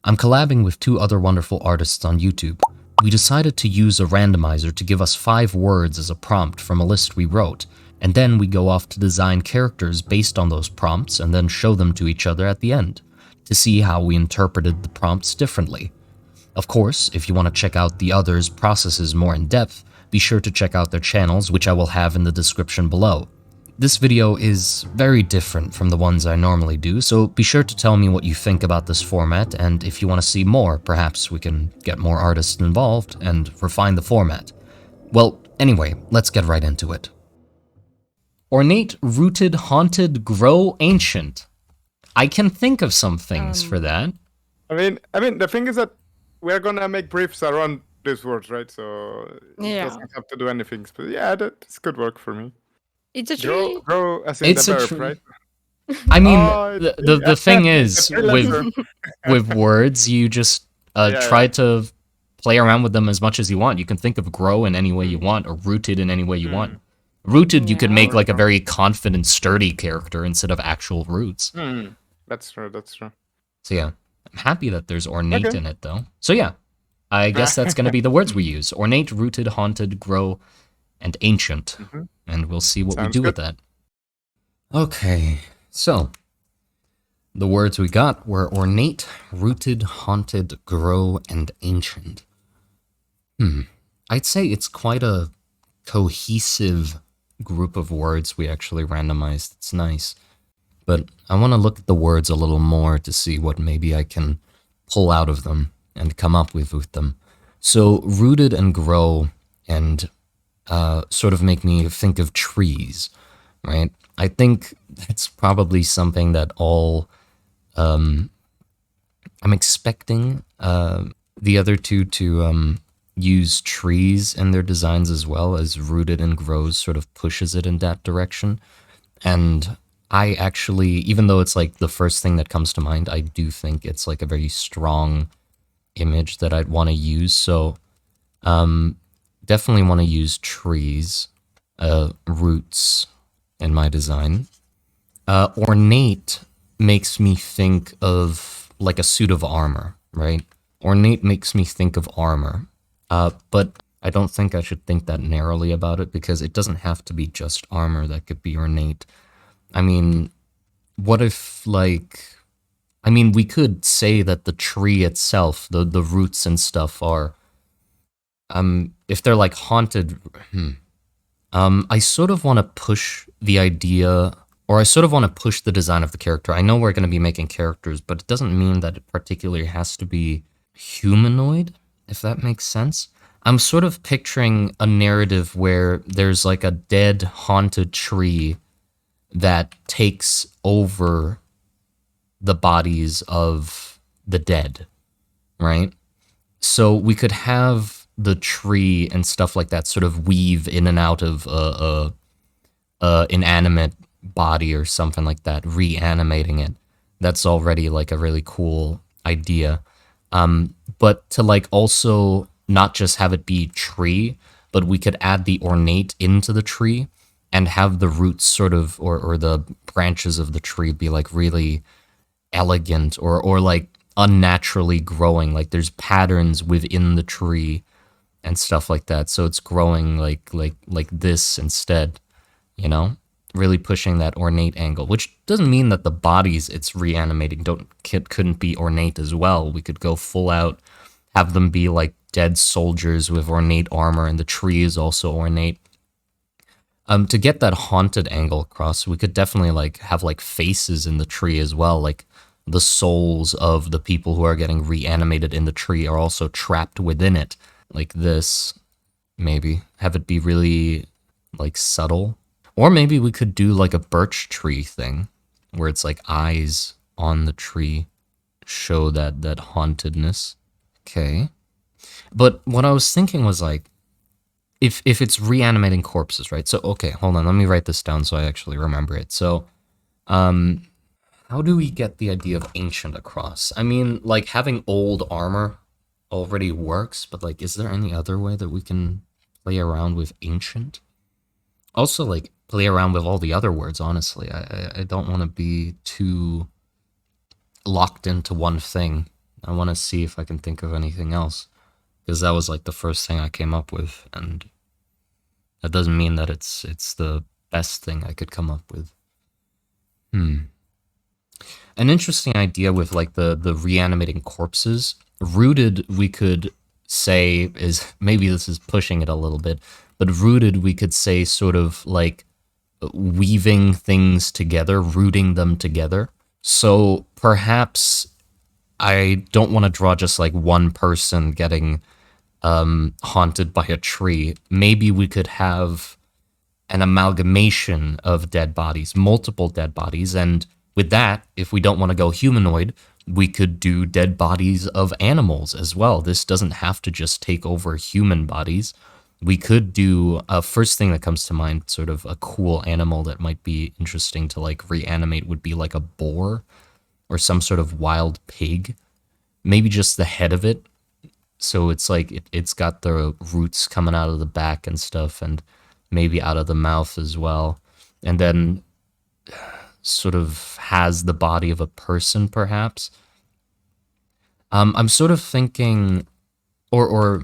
I'm collabing with 2 other wonderful artists on YouTube. We decided to use a randomizer to give us 5 words as a prompt from a list we wrote, and then we go off to design characters based on those prompts and then show them to each other at the end, to see how we interpreted the prompts differently. Of course, if you want to check out the others' processes more in depth, be sure to check out their channels, which I will have in the description below. This video is very different from the ones I normally do, so be sure to tell me what you think about this format, and if you want to see more, perhaps we can get more artists involved and refine the format. Well, anyway, let's get right into it. Ornate, rooted, haunted, grow, ancient. I can think of some things for that. I mean, the thing is that we're gonna make briefs around these words, right? So it doesn't have to do anything. But yeah, this could work for me. It's a tree. Grow as in It's the a verb, tree. right? I mean, Oh, the thing is, Treelancer. with words, you just try to play around with them as much as you want. You can think of grow in any way you want, or rooted in any way you want. Rooted, you could make like a very confident, sturdy character instead of actual roots. That's true, that's true. So yeah, I'm happy that there's ornate in it though. So yeah, I guess that's going to be the words we use. Ornate, rooted, haunted, grow, and ancient. And we'll see what we do with that. Okay, so the words we got were ornate, rooted, haunted, grow, and ancient. I'd say it's quite a cohesive group of words we actually randomized. It's nice. But I want to look at the words a little more to see what maybe I can pull out of them and come up with them. So rooted and grow and sort of make me think of trees, right? I think that's probably something that all I'm expecting the other two to use trees in their designs as well, as rooted and grows sort of pushes it in that direction. And I actually, even though it's like the first thing that comes to mind, I do think it's like a very strong image that I'd want to use. So definitely want to use trees, roots in my design. Ornate makes me think of like a suit of armor, right? Ornate makes me think of armor. But I don't think I should think that narrowly about it, because it doesn't have to be just armor that could be ornate. I mean, what if, like, I mean, we could say that the tree itself, the roots and stuff are, if they're like haunted, I sort of want to push the idea, or I sort of want to push the design of the character. I know we're going to be making characters, but it doesn't mean that it particularly has to be humanoid, if that makes sense. I'm sort of picturing a narrative where there's like a dead, haunted tree that takes over the bodies of the dead, right? So we could have the tree and stuff like that sort of weave in and out of a inanimate body or something like that, reanimating it. That's already like a really cool idea. But to like also not just have it be tree, but we could add the ornate into the tree and have the roots sort of, or the branches of the tree be like really elegant or like unnaturally growing. Like there's patterns within the tree and stuff like that. So it's growing like this instead, you know? Really pushing that ornate angle, which doesn't mean that the bodies it's reanimating couldn't be ornate as well. We could go full out, have them be like dead soldiers with ornate armor, and the tree is also ornate. To get that haunted angle across, we could definitely like have like faces in the tree as well, like the souls of the people who are getting reanimated in the tree are also trapped within it, like this. Maybe have it be really like subtle. Or maybe we could do like a birch tree thing, where it's like eyes on the tree show that hauntedness. Okay. But what I was thinking was like, if it's reanimating corpses, right? So, okay, hold on, let me write this down so I actually remember it. So, how do we get the idea of ancient across? I mean, like having old armor already works, but like, is there any other way that we can play around with ancient? Also, like, play around with all the other words, honestly. I don't want to be too locked into one thing, I want to see if I can think of anything else, because that was like the first thing I came up with, and that doesn't mean that it's the best thing I could come up with. An interesting idea with like the reanimating corpses. Rooted, we could say, is, maybe this is pushing it a little bit, but rooted, we could say sort of like weaving things together, rooting them together. So perhaps I don't want to draw just like one person getting haunted by a tree. Maybe we could have an amalgamation of dead bodies, multiple dead bodies, and with that, if we don't want to go humanoid, we could do dead bodies of animals as well. This doesn't have to just take over human bodies. We could do, first thing that comes to mind, sort of a cool animal that might be interesting to like reanimate would be like a boar or some sort of wild pig. Maybe just the head of it. So it's like it's got the roots coming out of the back and stuff, and maybe out of the mouth as well. And then sort of has the body of a person, perhaps. I'm sort of thinking, or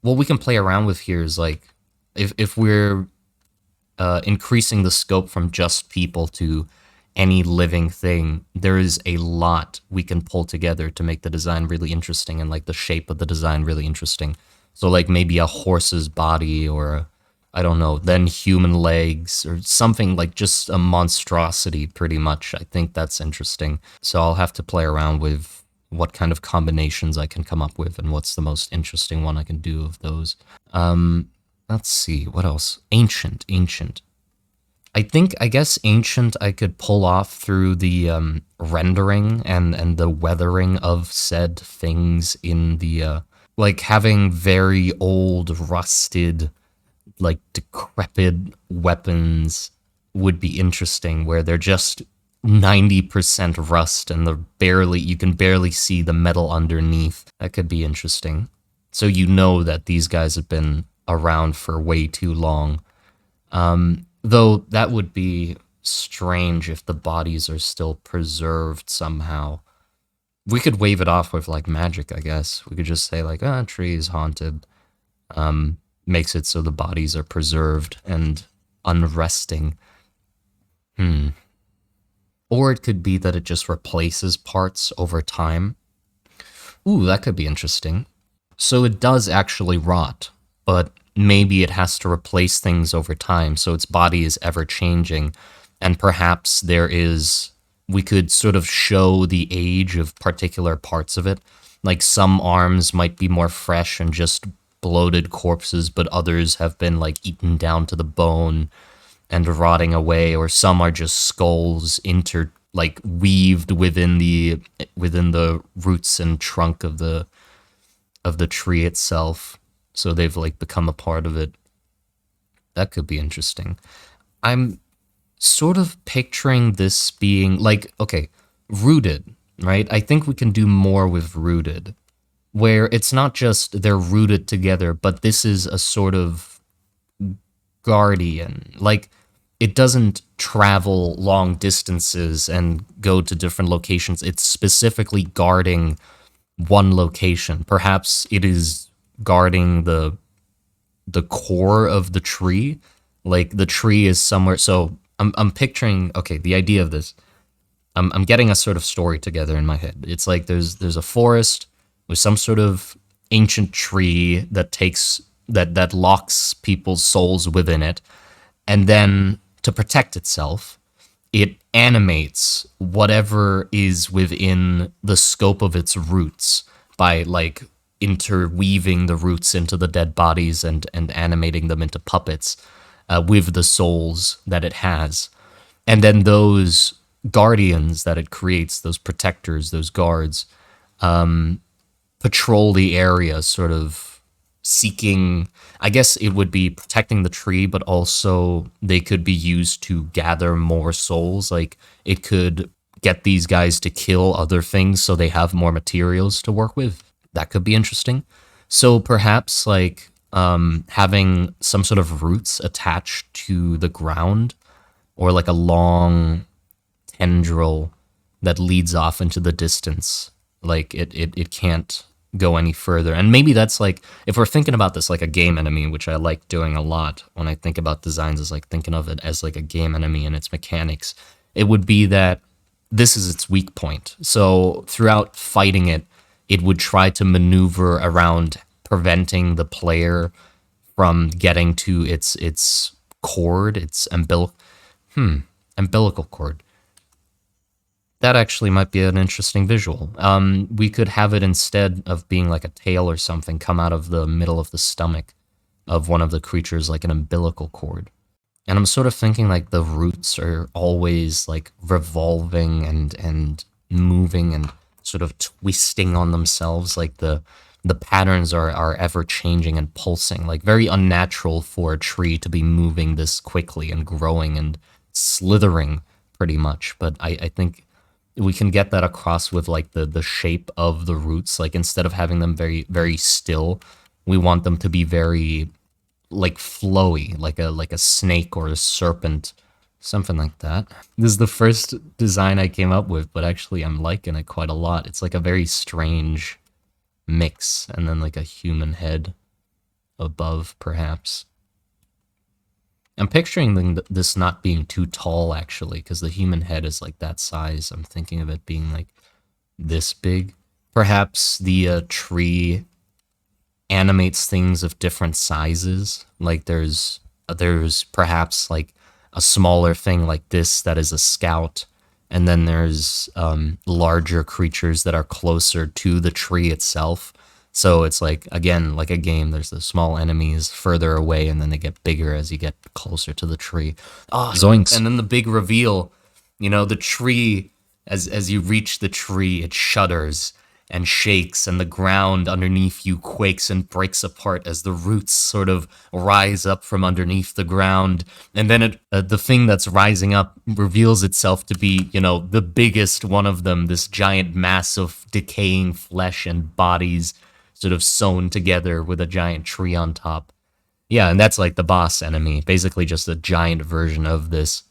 what we can play around with here is like, if we're increasing the scope from just people to any living thing, there is a lot we can pull together to make the design really interesting and like the shape of the design really interesting. So like maybe a horse's body, or I don't know, then human legs or something, like just a monstrosity pretty much. I think that's interesting. So I'll have to play around with what kind of combinations I can come up with and what's the most interesting one I can do of those. Let's see, what else? Ancient. I guess ancient I could pull off through the rendering and the weathering of said things in the, like having very old, rusted, like decrepit weapons would be interesting, where they're just 90% rust and you can barely see the metal underneath. That could be interesting. So you know that these guys have been around for way too long. Though that would be strange if the bodies are still preserved somehow. We could wave it off with like magic, I guess. We could just say like, tree is haunted. Makes it so the bodies are preserved and unresting. Or it could be that it just replaces parts over time. Ooh, that could be interesting. So it does actually rot, but maybe it has to replace things over time, so its body is ever changing, and perhaps we could sort of show the age of particular parts of it. Like some arms might be more fresh and just bloated corpses, but others have been like eaten down to the bone and rotting away, or some are just skulls weaved within the roots and trunk of the tree itself. So they've like become a part of it. That could be interesting. I'm sort of picturing this being like, okay, rooted, right? I think we can do more with rooted, where it's not just they're rooted together, but this is a sort of guardian. Like, it doesn't travel long distances and go to different locations. It's specifically guarding one location. Perhaps it is guarding the core of the tree. Like the tree is somewhere. So I'm picturing, okay, the idea of this. I'm getting a sort of story together in my head. It's like there's a forest with some sort of ancient tree that locks people's souls within it, and then to protect itself, it animates whatever is within the scope of its roots by like interweaving the roots into the dead bodies and animating them into puppets with the souls that it has. And then those guardians that it creates, those protectors, those guards, patrol the area, sort of seeking, I guess it would be protecting the tree, but also they could be used to gather more souls. Like it could get these guys to kill other things so they have more materials to work with. That could be interesting. So perhaps like having some sort of roots attached to the ground, or like a long tendril that leads off into the distance Like it can't go any further. And maybe that's like, if we're thinking about this like a game enemy, which I like doing a lot when I think about designs, is like thinking of it as like a game enemy and its mechanics, it would be that this is its weak point. So throughout fighting it, it would try to maneuver around preventing the player from getting to its cord, its umbilical cord. That actually might be an interesting visual. We could have it, instead of being like a tail or something, come out of the middle of the stomach of one of the creatures like an umbilical cord. And I'm sort of thinking like the roots are always like revolving and moving and sort of twisting on themselves. Like the patterns are ever changing and pulsing, like very unnatural for a tree to be moving this quickly and growing and slithering pretty much. But I think we can get that across with like the shape of the roots. Like instead of having them very, very still, we want them to be very like flowy, like a snake or a serpent, something like that. This is the first design I came up with, but actually I'm liking it quite a lot. It's like a very strange mix, and then like a human head above, perhaps. I'm picturing this not being too tall, actually, because the human head is like that size. I'm thinking of it being like this big. Perhaps the tree animates things of different sizes. Like there's perhaps like a smaller thing like this that is a scout, and then there's larger creatures that are closer to the tree itself. So it's like, again, like a game, there's the small enemies further away, and then they get bigger as you get closer to the tree. Oh, zoinks. And then the big reveal, the tree, as you reach the tree, it shudders and shakes, and the ground underneath you quakes and breaks apart as the roots sort of rise up from underneath the ground. And then the thing that's rising up reveals itself to be, the biggest one of them, this giant mass of decaying flesh and bodies sort of sewn together with a giant tree on top. Yeah, and that's like the boss enemy, basically just a giant version of this,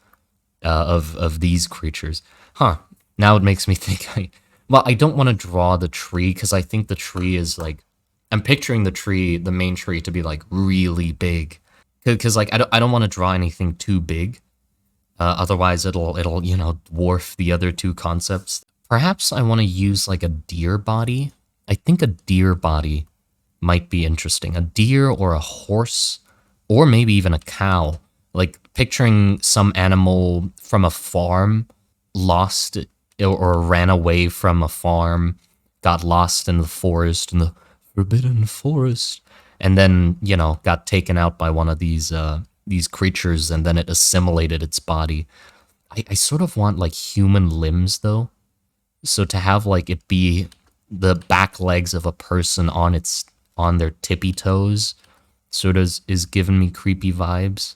of these creatures. Now it makes me think I don't want to draw the tree, because I think the tree is like, I'm picturing the main tree to be like really big, because like I don't want to draw anything too big, otherwise it'll dwarf the other two concepts. Perhaps I want to use like a deer body. I think a deer body might be interesting. A deer or a horse, or maybe even a cow. Like picturing some animal from a farm lost or ran away from a farm, got lost in the forest, in the forbidden forest, and then, got taken out by one of these creatures, and then it assimilated its body. I sort of want like human limbs though. So to have like it be the back legs of a person on their tippy toes sort of is giving me creepy vibes.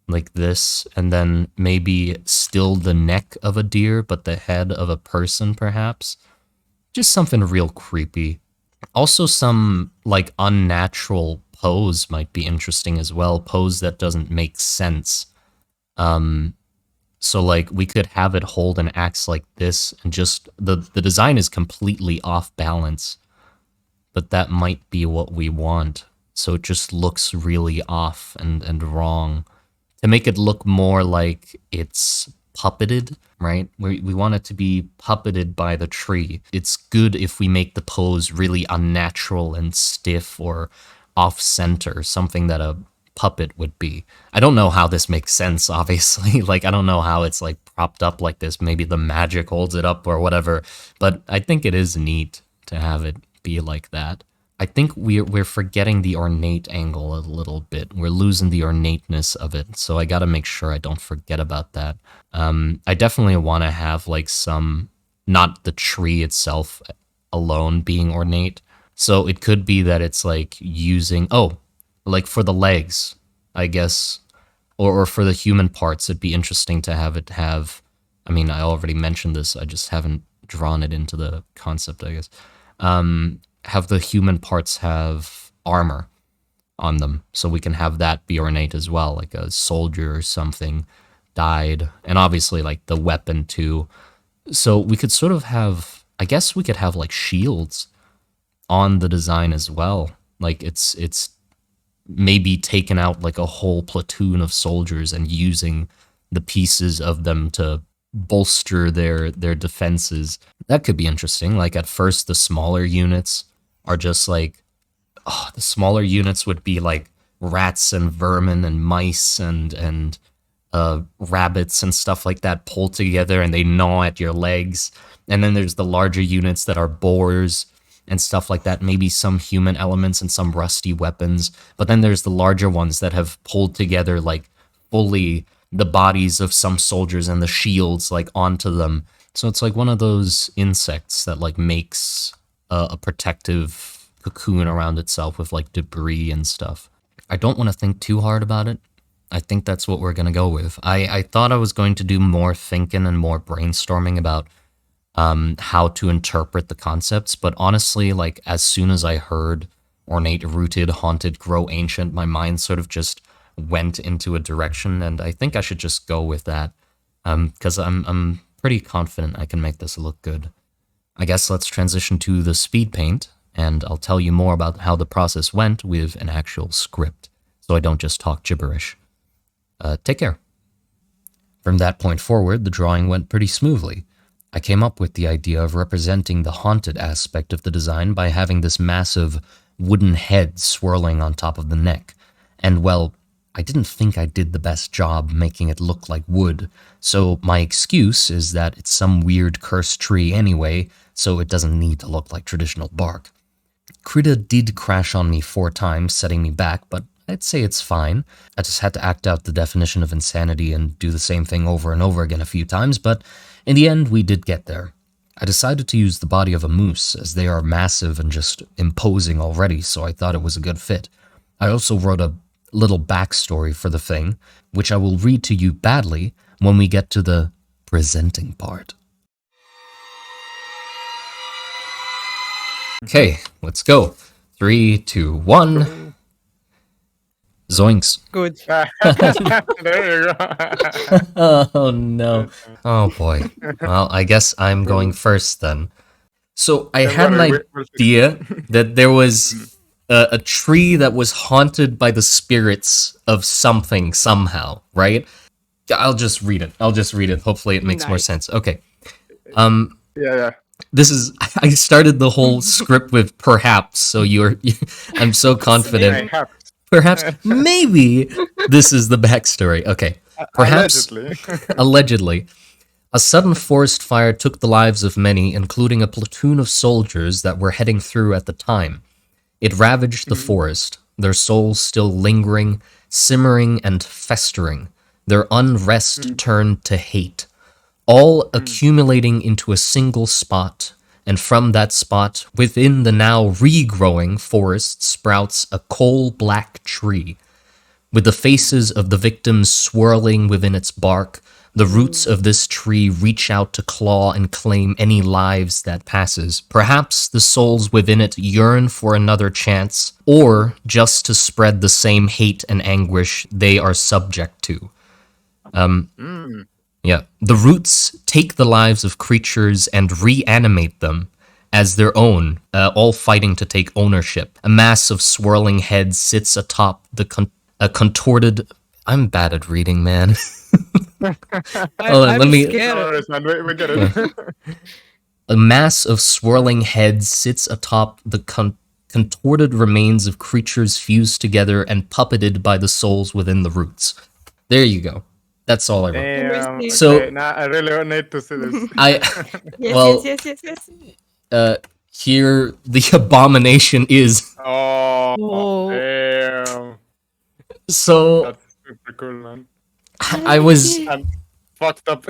Like this, and then maybe still the neck of a deer, but the head of a person, perhaps. Just something real creepy. Also, some like unnatural pose might be interesting as well. Pose that doesn't make sense. So like we could have it hold an axe like this, and just the design is completely off balance, but that might be what we want. So it just looks really off and wrong. To make it look more like it's puppeted, right? We want it to be puppeted by the tree. It's good if we make the pose really unnatural and stiff or off-center, something that a puppet would be. I don't know how this makes sense, obviously. Like, I don't know how it's like propped up like this. Maybe the magic holds it up or whatever. But I think it is neat to have it be like that. I think we're forgetting the ornate angle a little bit. We're losing the ornateness of it, so I gotta make sure I don't forget about that. I definitely want to have like some, not the tree itself alone being ornate. So it could be that it's like using, like for the legs, I guess, or for the human parts, it'd be interesting to have it have, I mean, I already mentioned this, I just haven't drawn it into the concept, I guess. Have the human parts have armor on them, so we can have that be ornate as well, like a soldier or something died, and obviously like the weapon too. So we could sort of have I guess we could have like shields on the design as well. Like it's maybe taken out like a whole platoon of soldiers and using the pieces of them to bolster their defenses. That could be interesting. Like at first the smaller units are just like, the smaller units would be like rats and vermin and mice and rabbits and stuff like that pulled together and they gnaw at your legs. And then there's the larger units that are boars and stuff like that, maybe some human elements and some rusty weapons. But then there's the larger ones that have pulled together like fully the bodies of some soldiers and the shields like onto them. So it's like one of those insects that like makes a protective cocoon around itself with like debris and stuff. I don't want to think too hard about it. I think that's what we're going to go with. I thought I was going to do more thinking and more brainstorming about how to interpret the concepts, but honestly, like as soon as I heard ornate, rooted, haunted, grow ancient, my mind sort of just went into a direction, and I think I should just go with that, because I'm pretty confident I can make this look good. I guess let's transition to the speed paint, and I'll tell you more about how the process went with an actual script, so I don't just talk gibberish. Take care. From that point forward, the drawing went pretty smoothly. I came up with the idea of representing the haunted aspect of the design by having this massive wooden head swirling on top of the neck. And well, I didn't think I did the best job making it look like wood, so my excuse is that it's some weird cursed tree anyway, so it doesn't need to look like traditional bark. Krita did crash on me 4 times, setting me back, but I'd say it's fine. I just had to act out the definition of insanity and do the same thing over and over again a few times, but in the end, we did get there. I decided to use the body of a moose, as they are massive and just imposing already, so I thought it was a good fit. I also wrote a little backstory for the thing, which I will read to you badly when we get to the presenting part. Okay, let's go. 3, 2, 1... Zoinks. Good. There you go. Oh no. Oh boy. Well, I guess I'm going first then. So I had an idea that there was a tree that was haunted by the spirits of something somehow, right? I'll just read it. Hopefully it makes more sense. Okay. Yeah. This is, I started the whole script with perhaps, so I'm so confident. Perhaps, maybe this is the backstory. Okay. Perhaps, allegedly, a sudden forest fire took the lives of many, including a platoon of soldiers that were heading through at the time. It ravaged the forest, their souls still lingering, simmering, and festering. Their unrest turned to hate, all accumulating into a single spot. And from that spot, within the now regrowing forest, sprouts a coal-black tree. With the faces of the victims swirling within its bark, the roots of this tree reach out to claw and claim any lives that passes. Perhaps the souls within it yearn for another chance, or just to spread the same hate and anguish they are subject to. Yeah, the roots take the lives of creatures and reanimate them as their own, all fighting to take ownership. A mass of swirling heads sits atop the contorted... I'm bad at reading, man. I'm scared. We get it. A mass of swirling heads sits atop the contorted remains of creatures fused together and puppeted by the souls within the roots. There you go. That's all I wrote. Damn. So- Okay, now I really need to see this. Yes. Here the abomination is. Oh, damn. So That's super cool, man. I was I'm fucked up.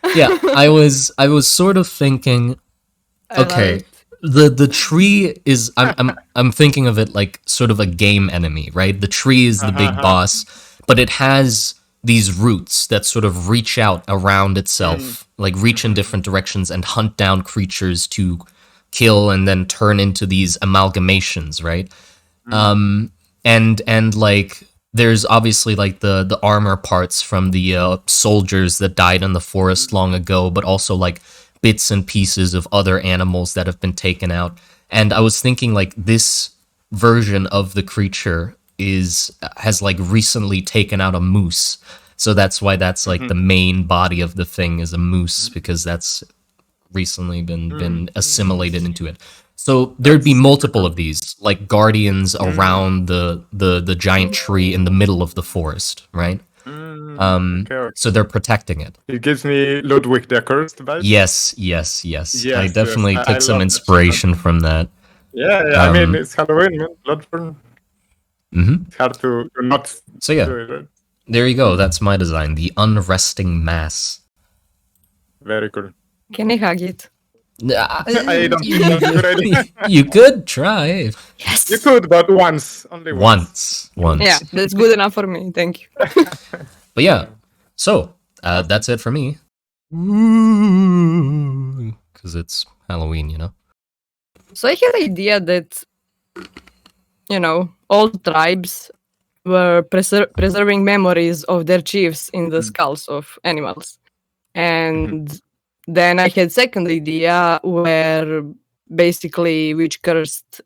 I was sort of thinking, okay, the tree is I'm thinking of it like sort of a game enemy, right? The tree is the big boss, but it has these roots that sort of reach out around itself, like reach in different directions and hunt down creatures to kill and then turn into these amalgamations, right? And like there's obviously like the armor parts from the soldiers that died in the forest long ago, but also like bits and pieces of other animals that have been taken out. And I was thinking like this version of the creature has like recently taken out a moose. So that's why that's like the main body of the thing is a moose, because that's recently been assimilated into it. So there'd be multiple of these, like guardians around the giant tree in the middle of the forest, right? Okay. So they're protecting it. It gives me Ludwig the Cursed vibes. Yes. I definitely took some inspiration from that. Yeah, I mean, it's Halloween, man. Bloodborne. It's hard to not So yeah, do it, right? there you go. That's my design, the unresting mass. Very cool. Can I hug it? I don't think that's a good idea. You could try. Yes. You could, but once. Only once. Once. Yeah, that's good enough for me. Thank you. But yeah, so that's it for me. Because it's Halloween, you know? So I had the idea that, all tribes were preserving memories of their chiefs in the skulls of animals. And then I had second idea where basically witch cursed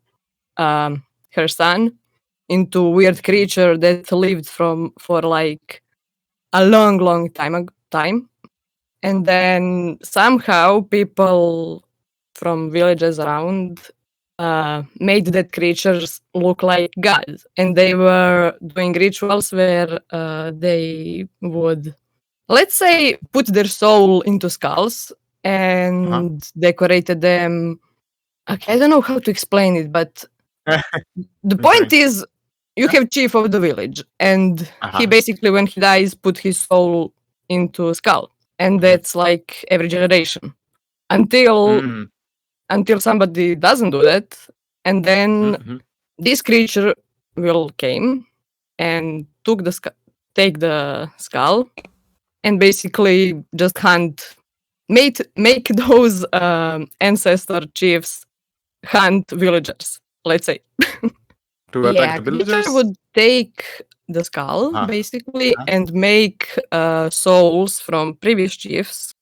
her son into weird creature that lived for like a long time. And then somehow people from villages around made that creatures look like gods, and they were doing rituals where they would, let's say, put their soul into skulls and decorated them. Okay, I don't know how to explain it, but the point is, you have chief of the village, and he basically, when he dies, put his soul into a skull, and that's like every generation until somebody doesn't do that, and then this creature will came and take the skull, and basically just make those ancestor chiefs hunt villagers, let's say. To attack the villagers? Creature would take the skull basically and make souls from previous chiefs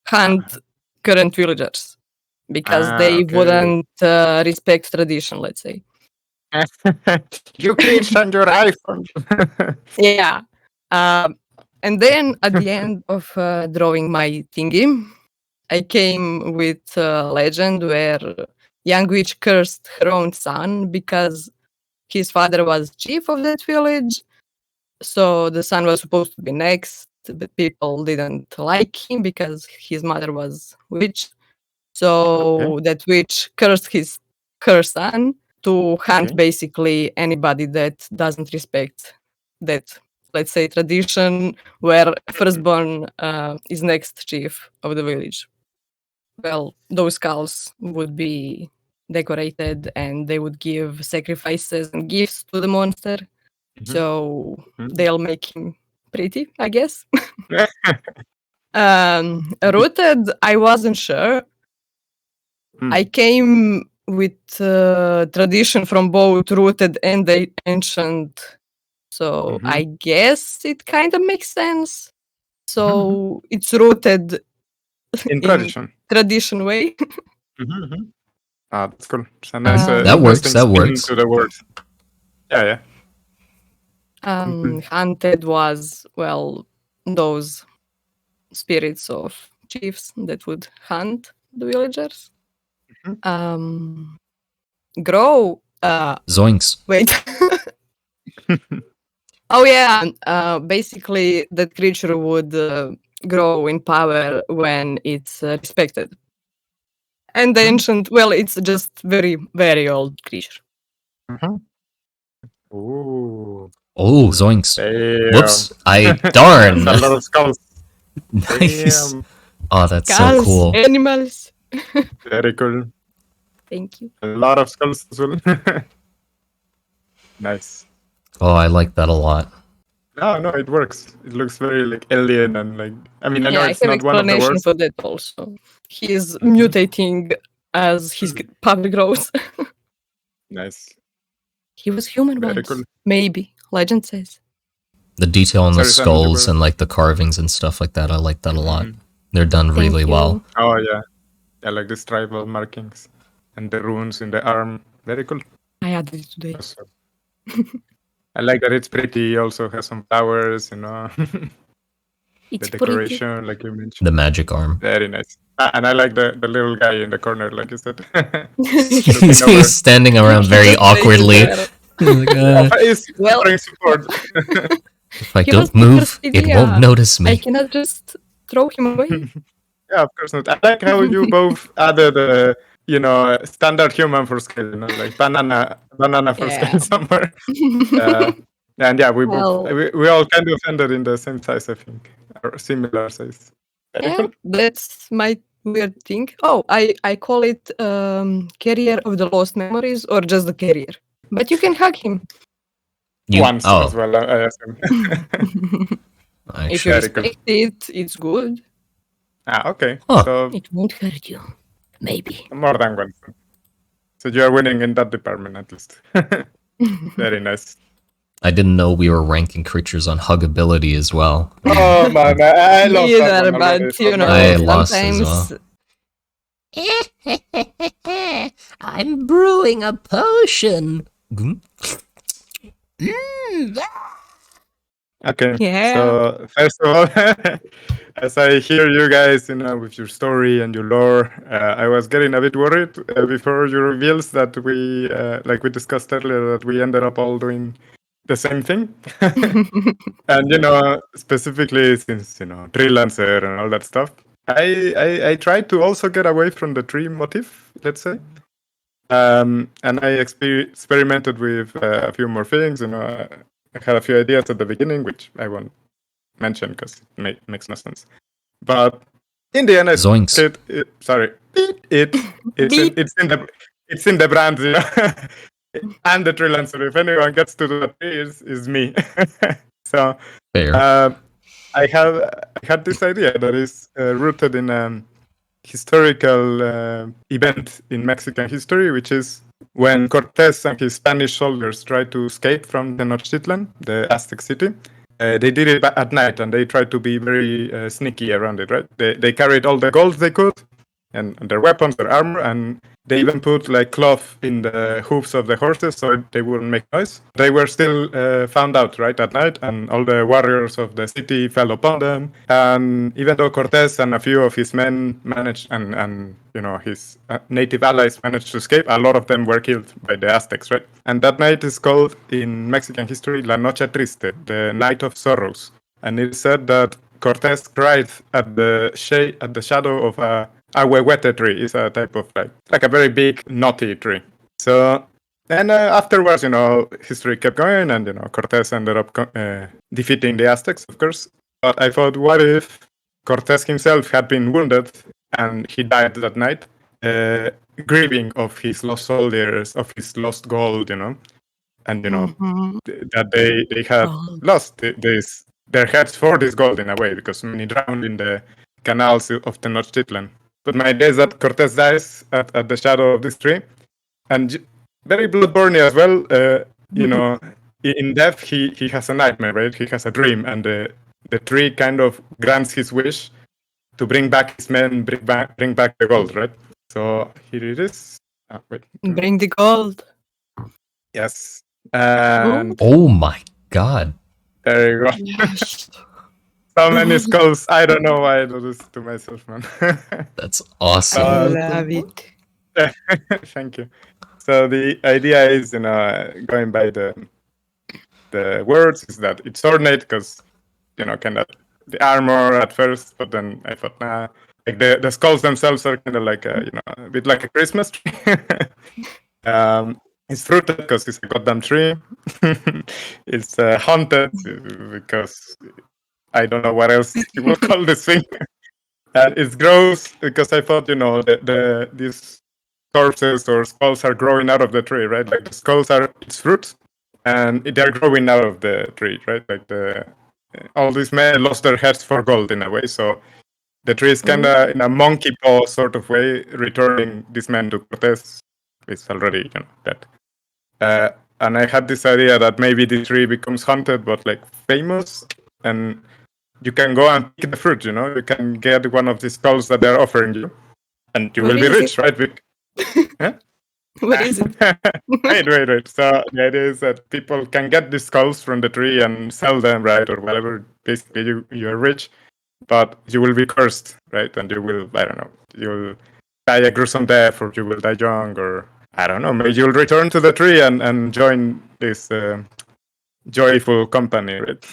hunt current villagers, because they wouldn't respect tradition, let's say. You cringe on your iPhone. Yeah. And then at the end of drawing my thingy, I came with a legend where young witch cursed her own son because his father was chief of that village. So the son was supposed to be next, but people didn't like him because his mother was witch. So that witch cursed her son to hunt basically anybody that doesn't respect that, let's say, tradition where firstborn is next chief of the village. Well, those skulls would be decorated and they would give sacrifices and gifts to the monster. So they'll make him pretty, I guess. Rooted, I wasn't sure. I came with tradition from both rooted and the ancient, so I guess it kind of makes sense. So it's rooted in tradition way. That's cool. It's a nice, that works. To the word. Yeah. Hunted was, well, those spirits of chiefs that would hunt the villagers. Grow. Zoinks. Wait. Oh yeah. Basically, that creature would grow in power when it's respected. And the ancient, well, it's just very, very old creature. Ooh. Oh, zoinks. Damn. Whoops. Darn. A lot of skulls. Nice. Damn. Oh, that's Skulls, so cool. Animals. Very cool. Thank you. A lot of skulls as well. Nice. Oh, I like that a lot. No, it works. It looks very like alien and like. I mean, I know it's I have not one of the explanation worst. for that also. He is mutating as his power grows. Nice. He was human Very once. cool. Maybe. Legend says. The detail on the Sorry, skulls and like the carvings and stuff like that, I like that a lot. They're done really well. Oh yeah. I like these tribal markings and the runes in the arm. Very cool. I added it today. Also, I like that it's pretty. Also has some flowers, the It's decoration, like you mentioned. The magic arm. Very nice. And I like the little guy in the corner, like you said. He's standing around very awkwardly. He's Well- offering support. If I He don't was the move, first it idea. won't notice I me. cannot just throw him away. Yeah, of course not. I like how you both added, standard human for scale, like banana for Yeah. scale somewhere. And yeah, we Well- both we all kind of ended in the same size, I think, or similar size. Very Yeah, cool. that's my weird thing. Oh, I call it carrier of the lost memories or just the carrier. But you can hug him. Once as well, I assume. If you Very cool. respect it, it's good. Okay. Huh. So It won't hurt you. Maybe. more than one. So you are winning in that department at least. Very nice. I didn't know we were ranking creatures on huggability as well. Oh man, I lost that Neither, one already, but so you know, I lost as sometimes well. I'm brewing a potion. Okay. Yeah. So first of all, as I hear you guys, with your story and your lore, I was getting a bit worried before your reveals that we, like we discussed earlier, that we ended up all doing the same thing. And specifically since Treelancer and all that stuff, I tried to also get away from the tree motif, let's say. And I experimented with a few more things. I had a few ideas at the beginning, which I won't mention because it makes no sense. But in the end, I Zoinks. it's in the brand, and the Treelancer. If anyone gets to do that, is me. So Fair. I had this idea that is rooted in historical event in Mexican history, which is when Cortés and his Spanish soldiers tried to escape from Tenochtitlan, the Aztec city. They did it at night, and they tried to be very sneaky around it, right? They carried all the gold they could, and their weapons, their armor, and they even put like cloth in the hooves of the horses so they wouldn't make noise. They were still found out, right, at night, and all the warriors of the city fell upon them. And even though Cortés and a few of his men managed, and his native allies managed to escape, a lot of them were killed by the Aztecs, right? And that night is called in Mexican history La Noche Triste, the Night of Sorrows. And it is said that Cortés cried at the shadow of a ahuehuete tree. Is a type of like a very big knotty tree. So and afterwards, history kept going, and Cortés ended up defeating the Aztecs, of course. But I thought, what if Cortés himself had been wounded and he died that night, grieving of his lost soldiers, of his lost gold, and that they had lost their heads for this gold in a way, because many drowned in the canals of Tenochtitlan. But my idea is that Cortés dies at the shadow of this tree, and very bloodborne as well. In death he has a nightmare, right? He has a dream, and the tree kind of grants his wish to bring back his men, bring back the gold, right? So here it is. Wait. Bring the gold. Yes. And Oh my god. there you go. Yes. So many skulls. I don't know why I do this to myself, man. That's awesome. I love it. Thank you. So the idea is, going by the words, is that it's ornate because, kind of the armor at first, but then I thought, nah, like the skulls themselves are kind of like a bit like a Christmas tree. It's fruited because it's a goddamn tree. It's haunted because I don't know what else you will call this thing. And it's gross because I thought, these corpses or skulls are growing out of the tree, right? Like the skulls are its fruit, and they're growing out of the tree, right? Like all these men lost their heads for gold in a way, so the tree is kind of in a monkey paw sort of way returning these men to Cortés. It's already dead. And I had this idea that maybe the tree becomes haunted, but like famous, and you can go and pick the fruit. You can get one of the skulls that they're offering you, and you What will be is it? rich, right? Huh? What is it? Wait. So the idea is that people can get these skulls from the tree and sell them, right, or whatever. Basically, you're rich, but you will be cursed, right? And you will, I don't know, you'll die a gruesome death, or you will die young, or I don't know, maybe you'll return to the tree and join this joyful company, right?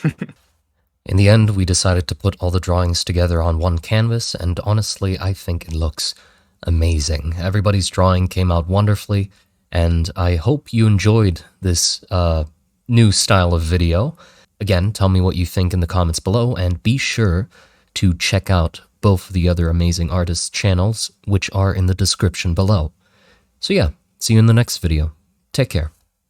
In the end, we decided to put all the drawings together on one canvas, and honestly, I think it looks amazing. Everybody's drawing came out wonderfully, and I hope you enjoyed this new style of video. Again, tell me what you think in the comments below, and be sure to check out both of the other amazing artists' channels, which are in the description below. So yeah, see you in the next video. Take care.